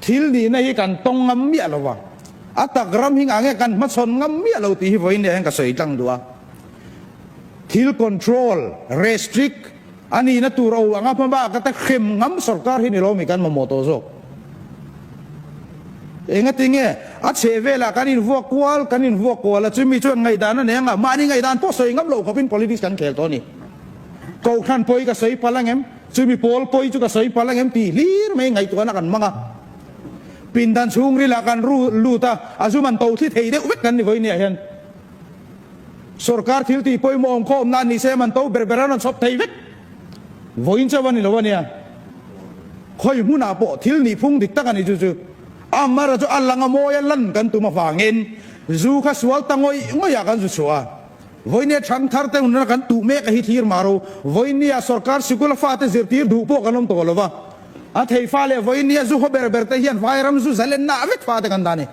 thil ni na hi kan tong ngam mi alowa atak ram hing ange kan ma son ngam mi alo ti hi voi ne hang ka soi tang dua thil control restrict ani na tu ro anga pa ba ka ta khem ngam sarkar hi ni lo mi kan ma moto zo enga tinge a chevela kanin vuak kwal chumi chu ngai dan ne nga mani ngai dan po soi ngam lo khopin politics kan khel to ni ko khan poi ka soi palangem chumi pol poi chu ka soi palangem ti lir mai ngai to na kan manga pindan chung ri la kan ru luta azuman to thi thei de wek kan ni voi ni hian sarkar thil ti poi mo ong khom nan ni se man to berberan sop thei wek voin chawan ni lo wania khoi mu na po thil ni phung dik tak ani chu chu amara chu alanga moya lan kan tu ma wangin zu kha swal tangoi ngoya kan zu chua voine thang thar te un kan tu me ka hi thir maro voine ya sarkar sikul fa te zirtir du po kanom to lova a thei fa le voine zu ho ber ber te hian vairam zu zalen na avek fa te kan dane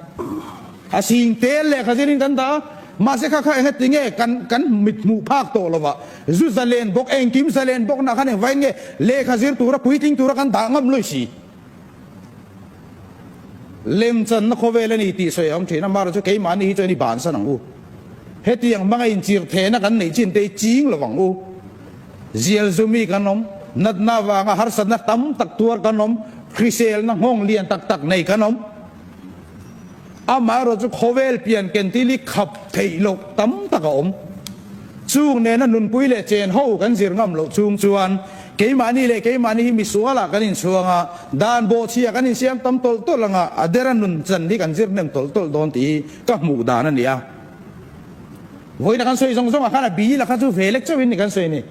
asing tel le khazin kan da ma se kha kha he tinge kan mit mu phak to lova zu zalen bok eng kim zalen bok na khan vainge le khazir tu ra puiting tu ra kan da ngam loi si lem chan na khove le ni ti soi ang thina mar chu ke mani hi chani ban san ang u heti ang mga in chir the na kan nei chin te ching lawang u ziel zumi kanom nat na wa nga har san na tam tak tuar kanom krisel na hong lian tak tak nei kanom amaro chu khovel pian ken ti li khap thei lo tam tak om chung ne na nun pui le chen ho kan zir ngam lo chung chuan ke mani le ke mani hi mi suala kanin chuanga dan bo chia kanin siam tam tol tol langa adera nun chan di kan zir nem tol tol don ti ka mu dan ania voi na kan soi song song a khana bi la kha chu velek chawin ni kan soi ni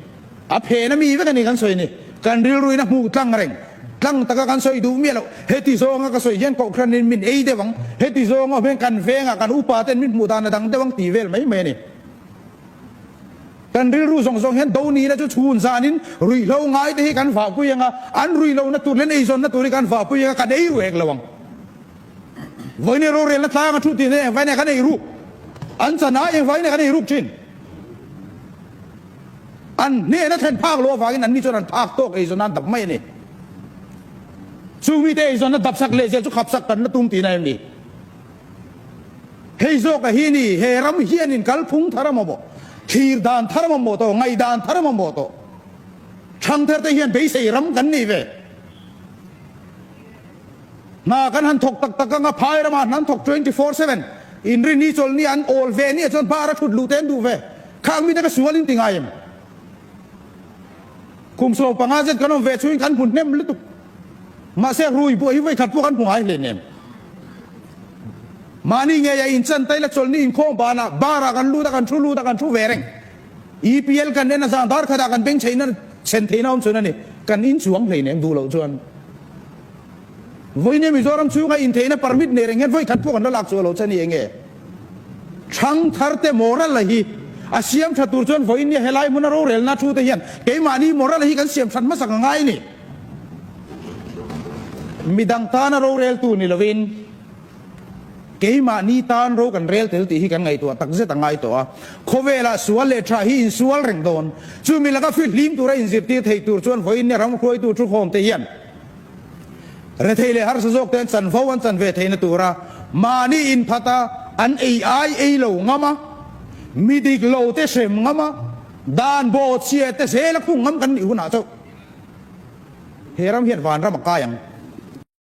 a phe na mi ve kan ni kan soi ni kan ril rui na mu tlang reng tlang taka kan soi du mi lo heti zonga ka soi yen ko khran nin min ei de wang heti zonga ben kan venga kan upa ten min mu dan dang de wang ti vel mai me ni kan ril ru song song hen do ni na chu chun zanin rui lo ngai te hi kan fa pu yanga an rui lo na tur len ei zon na tur kan fa pu yanga ka dei ru ek lawang voi ne ro re la tla nga thu ti ne vai ne kan ei ru an chana yang vai ne kan ei ru chin an ne na then phak lo fa an ni chon an phak tok ei zon an dap mai ni chu mi te ei zon na dap sak le zel chu khap sak kan na tum ti na em ni hei zo ka hi ni he ram hian in kal phung tharam bo khir dan tharam mo to ngai dan tharam mo to chang ther te hian be sei ram kan ni ve na kan han thok tak tak nga phai ram han thok 24/7 in ri ni chol ni an ol ve ni chon para thut lu ten du ve khang mi ta ka sualin tingai em kum so panga jet kanom ve chuin kan hun nem lu tu ma se rui bo hi ve khat pu kan pu ai le nem mani nge ya in chan tai la chol ni in khom bana bara kan lu ta kan thu vereng EPL kan ne na sa dar khada kan beng chaina chen theina om chuna ni kan in chuang hlei nem du lo chuan voi ne mi zoram chu nga in theina permit ne reng hen voi khat pu kan la lak chu lo chani enge chang thar te moral la hi a siam thatur chuan voi ni helai mun ro rel na thu te hian ke mani moral hi kan siam than ma sak ngai ni midang ta na ro rel tu ni lovin ke ma ni tan ro kan rel tel ti hi kan ngai to tak je tangai to a khovela sual le tha hi in sual reng don chu mi la ka fi lim tu ra in zir ti thei tur chuan voi ne ram khoi tu chu khom te hian re thei le har sa jok ten chan vo an chan ve thei na tura mani in phata an ai ei lo ngama midik lo te sem ngama dan bo chia te se la khung ngam kan ni hu na chau heram hian van ram ka yang